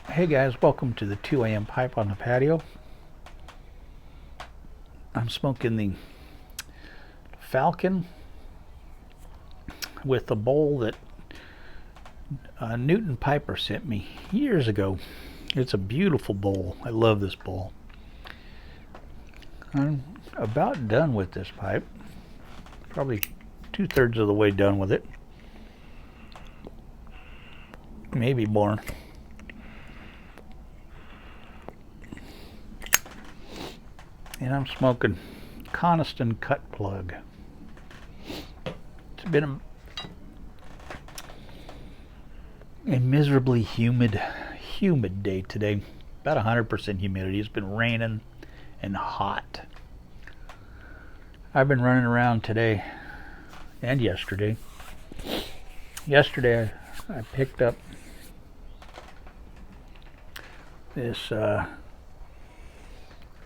Hey guys, welcome to the 2 a.m. pipe on the patio. I'm smoking the Falcon with a bowl that Newton Piper sent me years ago. It's a beautiful bowl. I love this bowl. I'm about done with this pipe. Probably 2/3 of the way done with it. Maybe more. And I'm smoking Coniston cut plug. It's been a miserably humid day today. About 100% humidity. It's been raining and hot. I've been running around today and yesterday. Yesterday I picked up this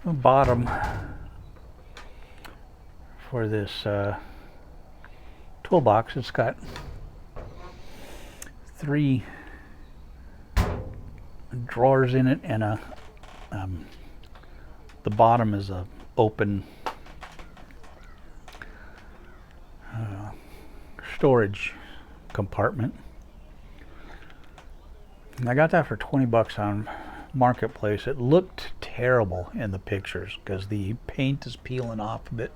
bottom for this toolbox. It's got 3 drawers in it, and the bottom is a open storage compartment. And I got that for 20 bucks on Marketplace. It looked terrible in the pictures because the paint is peeling off of it,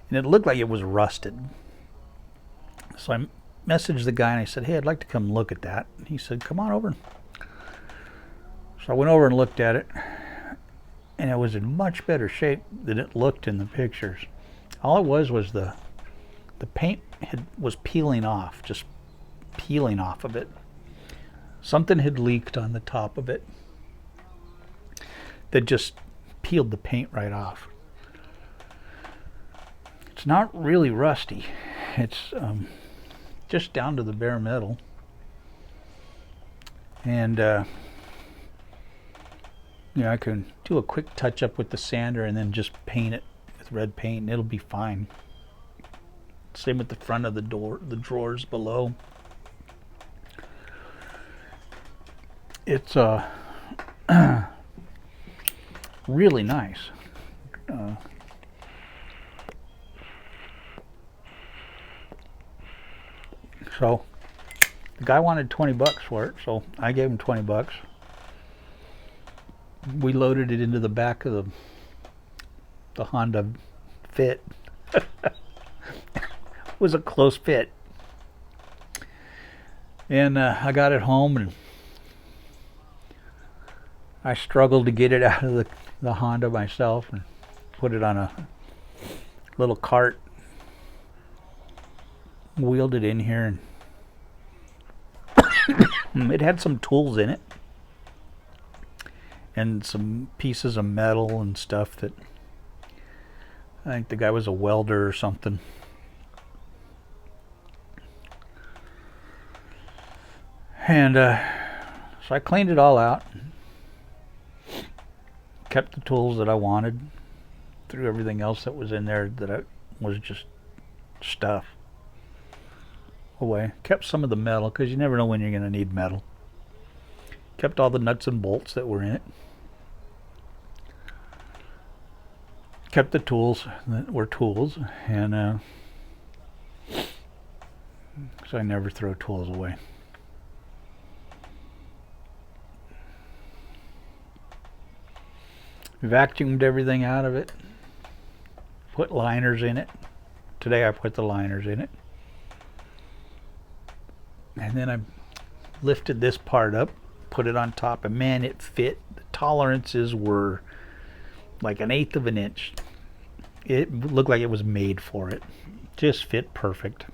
and it looked like it was rusted. So I messaged the guy and I said, hey, I'd like to come look at that. And he said, come on over. So I went over and looked at it, and it was in much better shape than it looked in the pictures. All it was the paint was peeling off, just peeling off of it. Something had leaked on the top of it that just peeled the paint right off. It's not really rusty. It's just down to the bare metal. And I can do a quick touch up with the sander and then just paint it with red paint and it'll be fine. Same with the front of the drawers below. It's really nice. So the guy wanted 20 bucks for it, so I gave him 20 bucks. We loaded it into the back of the Honda Fit. It was a close fit. And I got it home, and I struggled to get it out of the Honda myself and put it on a little cart. Wheeled it in here, and it had some tools in it and some pieces of metal and stuff that I think the guy was a welder or something. And so I cleaned it all out, kept the tools that I wanted, threw everything else that was in there that was just stuff away. Kept some of the metal because you never know when you're going to need metal. Kept all the nuts and bolts that were in it. Kept the tools that were tools, and so I never throw tools away. Vacuumed everything out of it. Put liners in it. Today I put the liners in it. And then I lifted this part up, put it on top, and man, it fit. The tolerances were like 1/8 of an inch. It looked like it was made for it. Just fit perfect.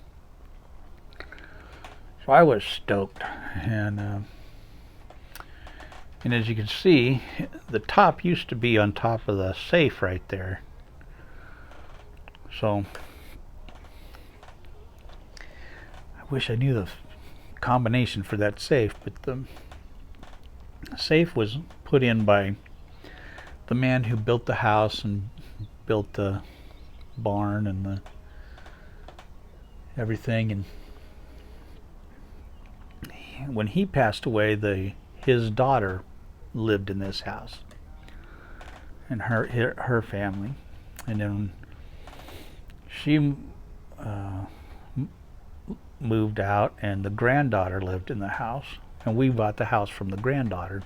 So I was stoked, and as you can see, the top used to be on top of the safe right there. So I wish I knew the combination for that safe, but the safe was put in by the man who built the house and built the barn and the everything, and when he passed away, his daughter lived in this house, and her family, and then she moved out, and the granddaughter lived in the house, and we bought the house from the granddaughter,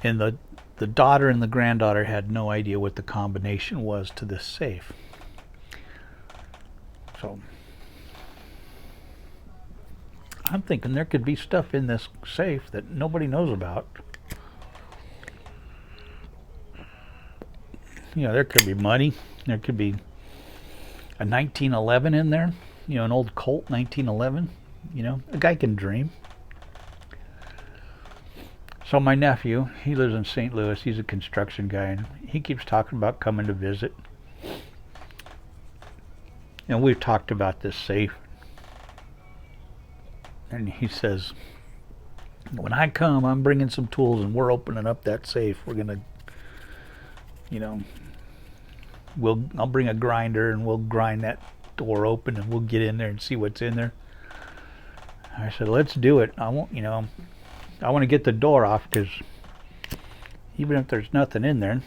and the daughter and the granddaughter had no idea what the combination was to this safe. So I'm thinking there could be stuff in this safe that nobody knows about. You know, there could be money. There could be a 1911 in there. You know, an old Colt 1911. You know, a guy can dream. So my nephew, he lives in St. Louis. He's a construction guy, and he keeps talking about coming to visit. And we've talked about this safe. And he says, when I come, I'm bringing some tools and we're opening up that safe. We're going to, you know, I'll bring a grinder and we'll grind that door open and we'll get in there and see what's in there. I said, let's do it. I want to get the door off, because even if there's nothing in there,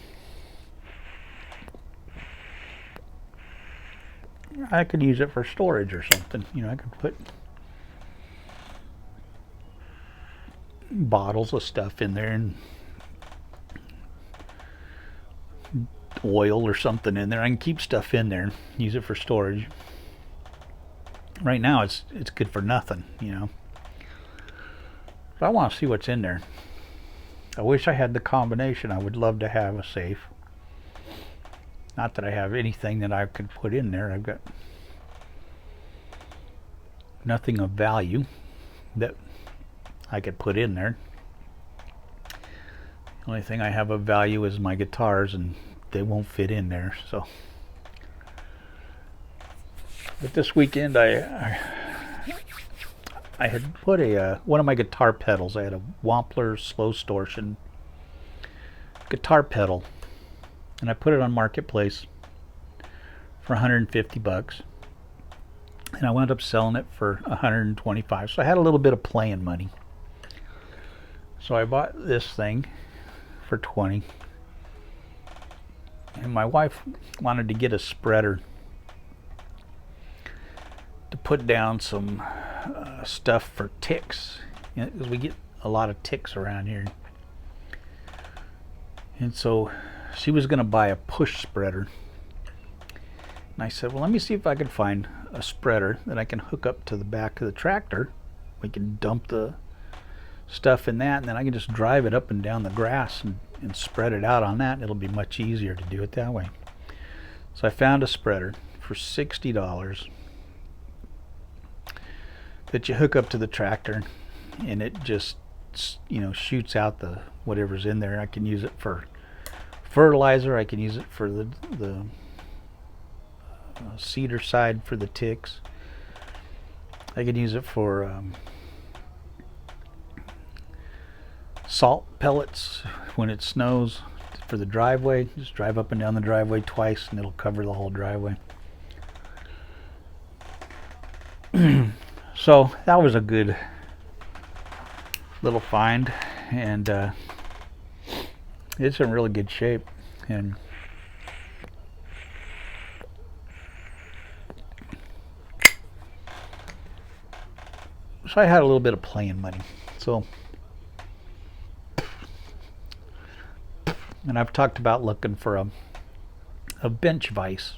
I could use it for storage or something. You know, I could put bottles of stuff in there and oil or something in there. I can keep stuff in there, use it for storage. Right now it's good for nothing, you know. But I want to see what's in there. I wish I had the combination. I would love to have a safe. Not that I have anything that I could put in there. I've got nothing of value that I could put in there. The only thing I have of value is my guitars, and they won't fit in there. So, but this weekend I had put one of my guitar pedals. I had a Wampler slow distortion guitar pedal, and I put it on Marketplace for 150 bucks, and I wound up selling it for 125. So I had a little bit of playing money. So I bought this thing for 20, and my wife wanted to get a spreader to put down some stuff for ticks, because we get a lot of ticks around here. And so she was going to buy a push spreader, and I said, well, let me see if I can find a spreader that I can hook up to the back of the tractor. We can dump the stuff in that, and then I can just drive it up and down the grass and spread it out on that, and it'll be much easier to do it that way. So I found a spreader for $60 that you hook up to the tractor, and it just, you know, shoots out the whatever's in there. I can use it for fertilizer. I can use it for the cedar side for the ticks. I can use it for salt pellets when it snows for the driveway. Just drive up and down the driveway twice, and it'll cover the whole driveway. So that was a good little find, and it's in really good shape. And so I had a little bit of playing money. So, and I've talked about looking for a bench vise,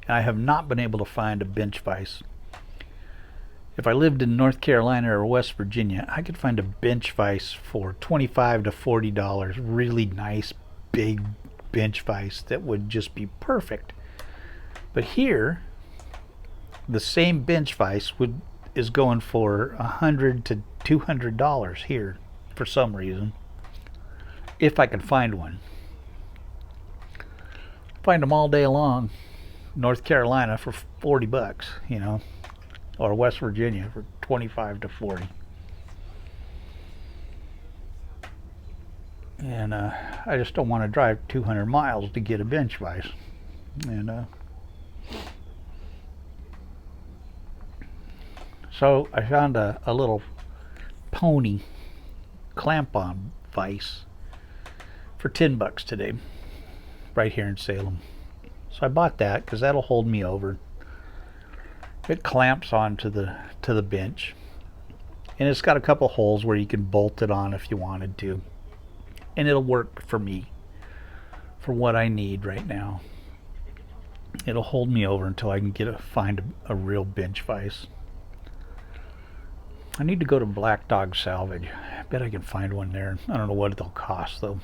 and I have not been able to find a bench vise. If I lived in North Carolina or West Virginia, I could find a bench vise for $25 to $40. Really nice, big bench vise that would just be perfect. But here, the same bench vise is going for $100 to $200 here for some reason. If I can find one, find them all day long. North Carolina for $40, you know, or West Virginia for 25 to 40. And I just don't want to drive 200 miles to get a bench vise. And so I found a little pony clamp-on vise for $10 today, right here in Salem. So I bought that because that'll hold me over. It clamps onto the bench, and it's got a couple holes where you can bolt it on if you wanted to, and it'll work for me for what I need right now. It'll hold me over until I can find a real bench vise. I need to go to Black Dog Salvage. I bet I can find one there. I don't know what they'll cost though.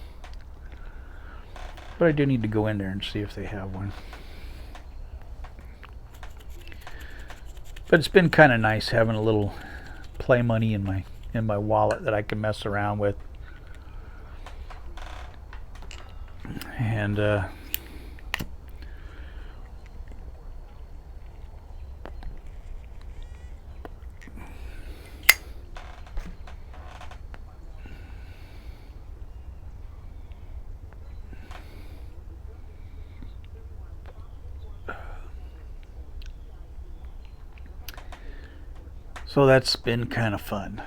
But I do need to go in there and see if they have one. But it's been kind of nice having a little play money in my wallet that I can mess around with. And so that's been kind of fun.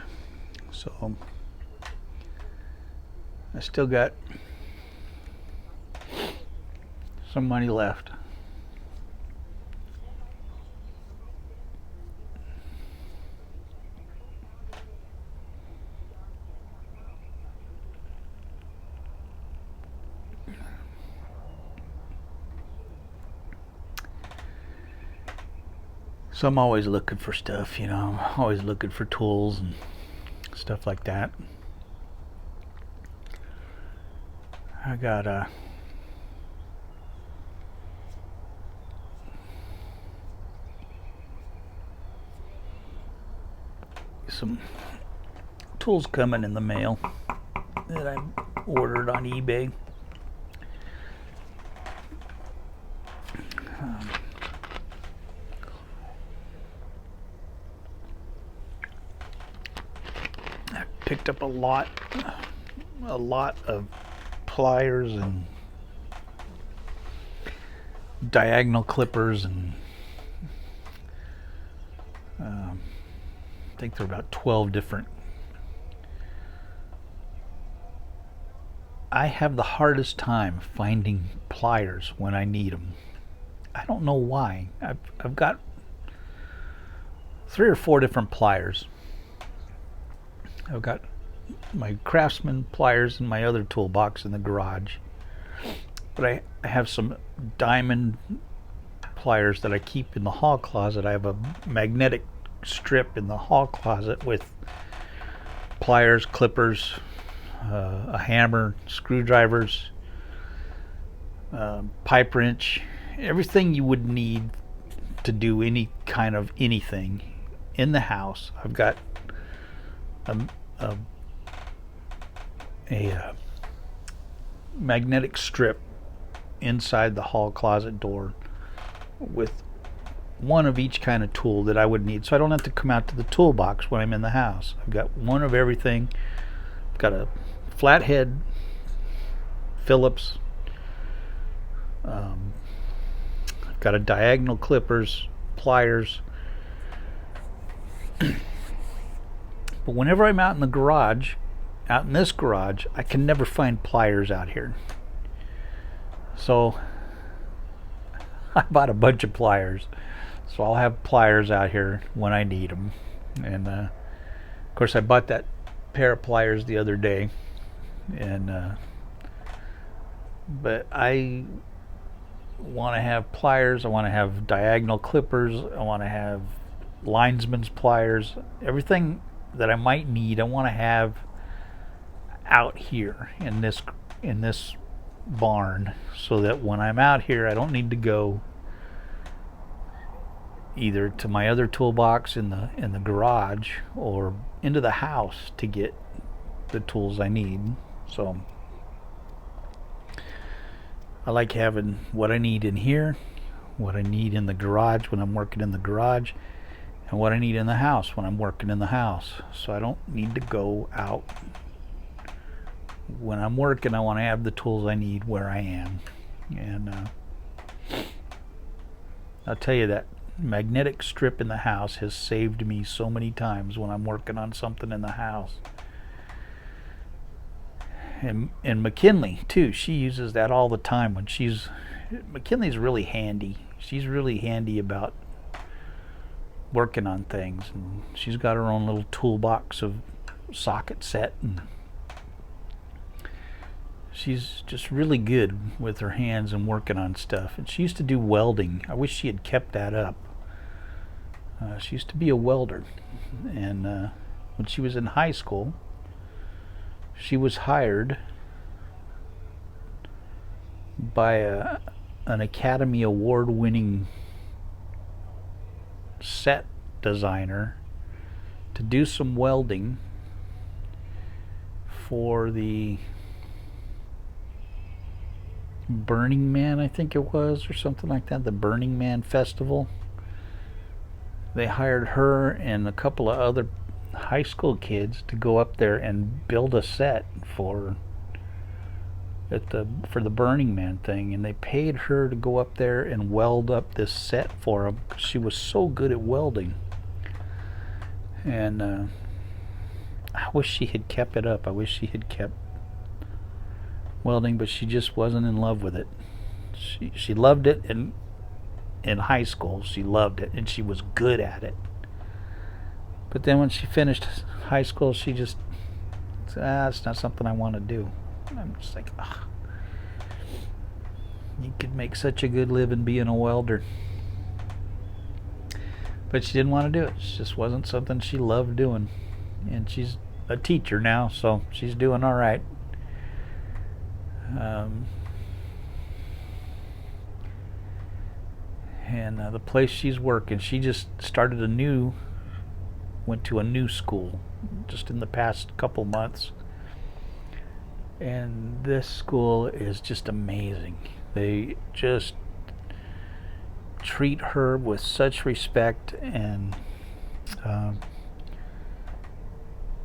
So I still got some money left. So I'm always looking for stuff, you know, I'm always looking for tools and stuff like that. I got some tools coming in the mail that I ordered on eBay. I picked up a lot of pliers and diagonal clippers, and I think there are about 12 different. I have the hardest time finding pliers when I need them. I don't know why. I've got 3 or 4 different pliers. I've got my Craftsman pliers in my other toolbox in the garage, but I have some diamond pliers that I keep in the hall closet. I have a magnetic strip in the hall closet with pliers, clippers, a hammer, screwdrivers, pipe wrench, everything you would need to do any kind of anything in the house. I've got a magnetic strip inside the hall closet door with one of each kind of tool that I would need, so I don't have to come out to the toolbox when I'm in the house. I've got one of everything. I've got a flathead Phillips. I've got a diagonal clippers, pliers. But whenever I'm out in the garage, out in this garage, I can never find pliers out here. So I bought a bunch of pliers. So I'll have pliers out here when I need them. And of course I bought that pair of pliers the other day. And but I want to have pliers. I want to have diagonal clippers. I want to have linesman's pliers. Everything that I might need, I want to have out here in this barn, so that when I'm out here, I don't need to go either to my other toolbox in the garage or into the house to get the tools I need. So I like having what I need in here, what I need in the garage when I'm working in the garage, and what I need in the house when I'm working in the house. So I don't need to go out. When I'm working, I want to have the tools I need where I am. And I'll tell you, that magnetic strip in the house has saved me so many times when I'm working on something in the house. And McKinley too, she uses that all the time when McKinley's really handy. She's really handy about working on things, and she's got her own little toolbox of socket set, and she's just really good with her hands and working on stuff. And she used to do welding. I wish she had kept that up. She used to be a welder, and when she was in high school, she was hired by an Academy Award-winning set designer to do some welding for the Burning Man, I think it was, or something like that, the Burning Man Festival. They hired her and a couple of other high school kids to go up there and build a set for the Burning Man thing, and they paid her to go up there and weld up this set for them because she was so good at welding. And I wish she had kept it up. I wish she had kept welding, but she just wasn't in love with it. She loved it in high school. She loved it, and she was good at it. But then when she finished high school, she just said, it's not something I want to do. And I'm just like, ugh. You could make such a good living being a welder. But she didn't want to do it. It just wasn't something she loved doing. And she's a teacher now, so she's doing all right. And the place she's working, she just went to a new school just in the past couple months. And this school is just amazing. They just treat her with such respect, and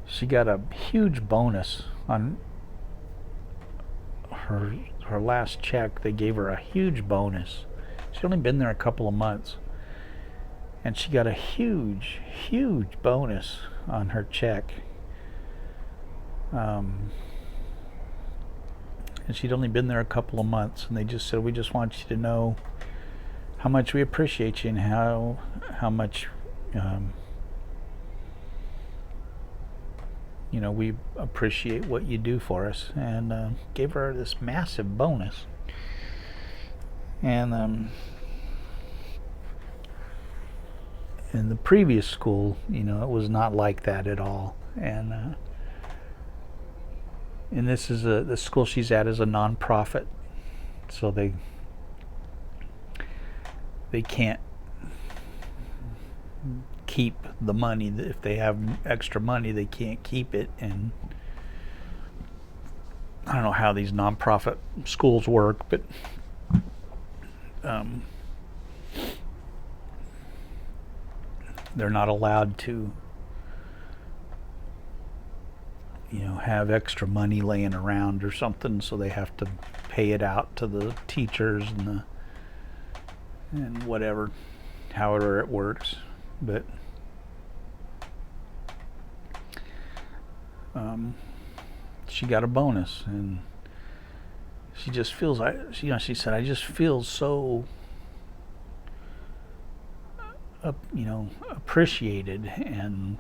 she got a huge bonus on her last check. They gave her a huge bonus. She's only been there a couple of months, and she got a huge bonus on her check. And she'd only been there a couple of months, and they just said, we just want you to know how much we appreciate you, and how much we appreciate what you do for us, and gave her this massive bonus. And in the previous school, it was not like that at all. And this is the school she's at is a non-profit, so they can't keep the money. If they have extra money, they can't keep it. And I don't know how these non-profit schools work, but they're not allowed to have extra money laying around or something, so they have to pay it out to the teachers and whatever, however it works. But she got a bonus, and she just feels like, she said, I just feel so appreciated, and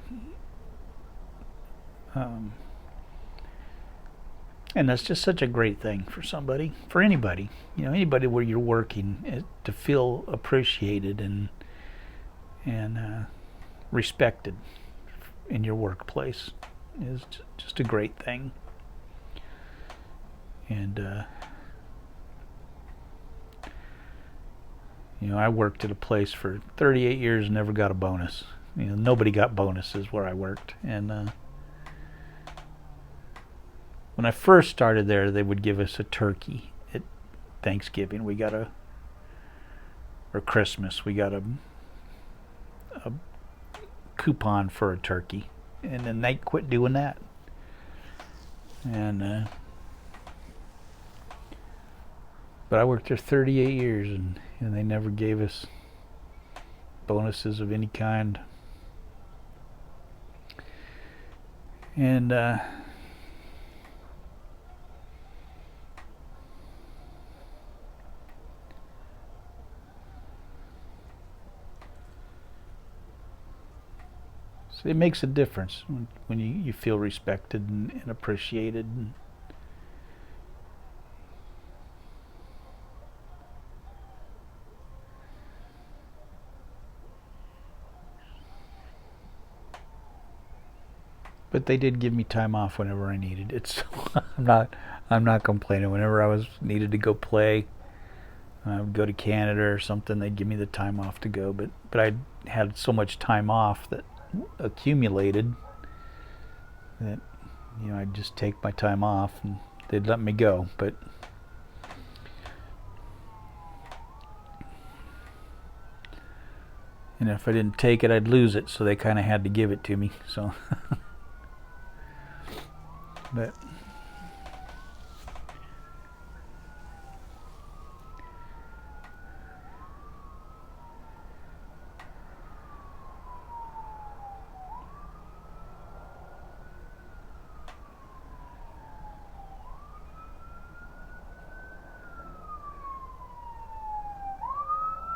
that's just such a great thing for anybody, anybody where you're working, to feel appreciated and respected in your workplace is just a great thing. And You know, I worked at a place for 38 years and never got a bonus. You know, nobody got bonuses where I worked. And when I first started there, they would give us a turkey at Thanksgiving. Or Christmas, we got a coupon for a turkey. And then they quit doing that. And but I worked there 38 years, and they never gave us bonuses of any kind. And so it makes a difference when you feel respected and appreciated. But they did give me time off whenever I needed it, so I'm not complaining. Whenever I needed to go play, I would go to Canada or something, they'd give me the time off to go. But I had so much time off that accumulated that, you know, I'd just take my time off and they'd let me go. But and if I didn't take it, I'd lose it, so they kind of had to give it to me. So but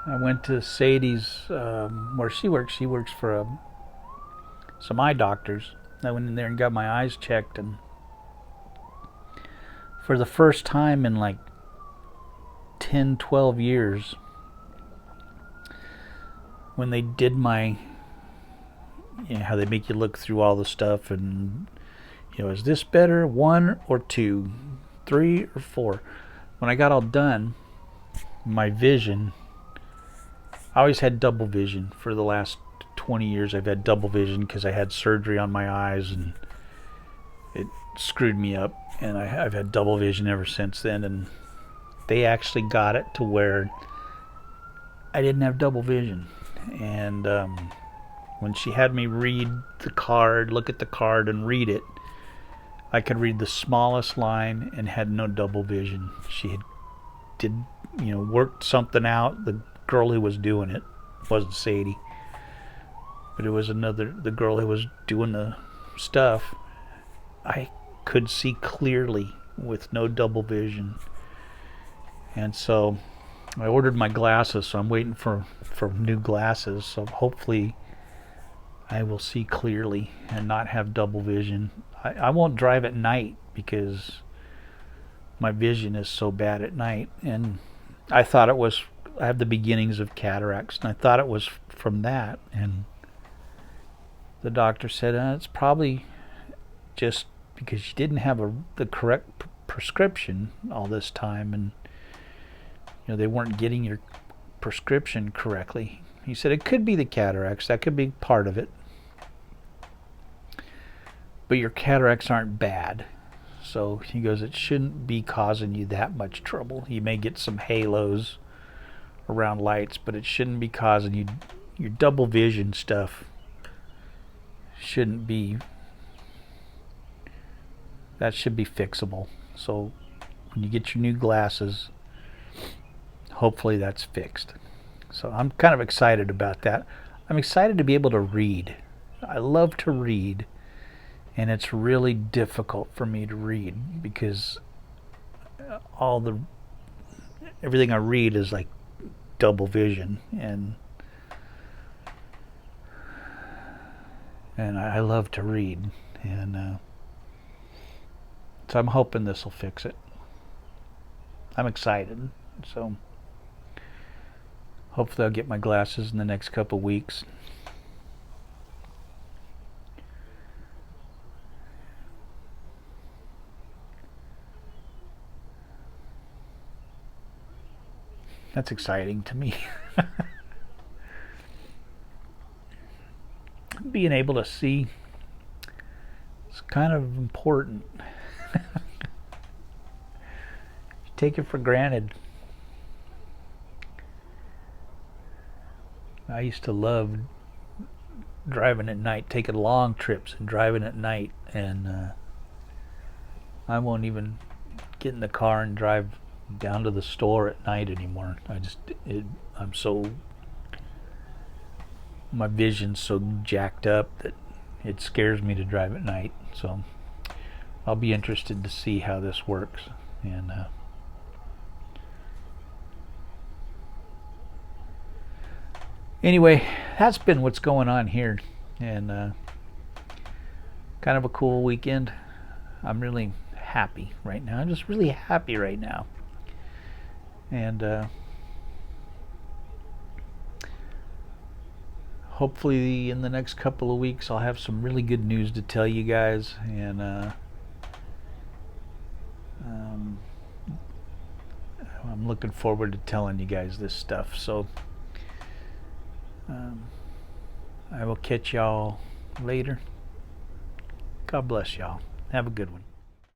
I went to Sadie's, where she works. She works for some eye doctors. I went in there and got my eyes checked, and for the first time in like 10, 12 years, when they did my, you know, how they make you look through all the stuff, and, you know, is this better, 1 or 2, 3 or 4? When I got all done, my vision, I always had double vision. For the last 20 years I've had double vision because I had surgery on my eyes and it screwed me up, and I've had double vision ever since then. And they actually got it to where I didn't have double vision. And when she had me read the card, look at the card and read it, I could read the smallest line and had no double vision. She worked something out. The girl who was doing it wasn't Sadie, but it was the girl who was doing the stuff. I could see clearly with no double vision. And so I ordered my glasses, so I'm waiting for new glasses, so hopefully I will see clearly and not have double vision. I won't drive at night because my vision is so bad at night, and I have the beginnings of cataracts, and I thought it was from that, and the doctor said it's probably just because you didn't have the correct prescription all this time, and they weren't getting your prescription correctly. He said it could be the cataracts, that could be part of it, but your cataracts aren't bad. So he goes, it shouldn't be causing you that much trouble. You may get some halos around lights, but it shouldn't be causing you. Your double vision stuff shouldn't be. That should be fixable. So when you get your new glasses, hopefully that's fixed. So I'm kind of excited about that. I'm excited to be able to read. I love to read, and it's really difficult for me to read because everything I read is like double vision, and I love to read, and so I'm hoping this will fix it. I'm excited, so hopefully I'll get my glasses in the next couple weeks. That's exciting to me. Being able to see is kind of important. You take it for granted. I used to love driving at night, taking long trips and driving at night, and I won't even get in the car and drive down to the store at night anymore. I'm so, my vision's so jacked up that it scares me to drive at night. So I'll be interested to see how this works. And anyway, that's been what's going on here, and kind of a cool weekend. I'm really happy right now. I'm just really happy right now. And hopefully in the next couple of weeks I'll have some really good news to tell you guys, and I'm looking forward to telling you guys this stuff. So I will catch y'all later. God bless y'all. Have a good one.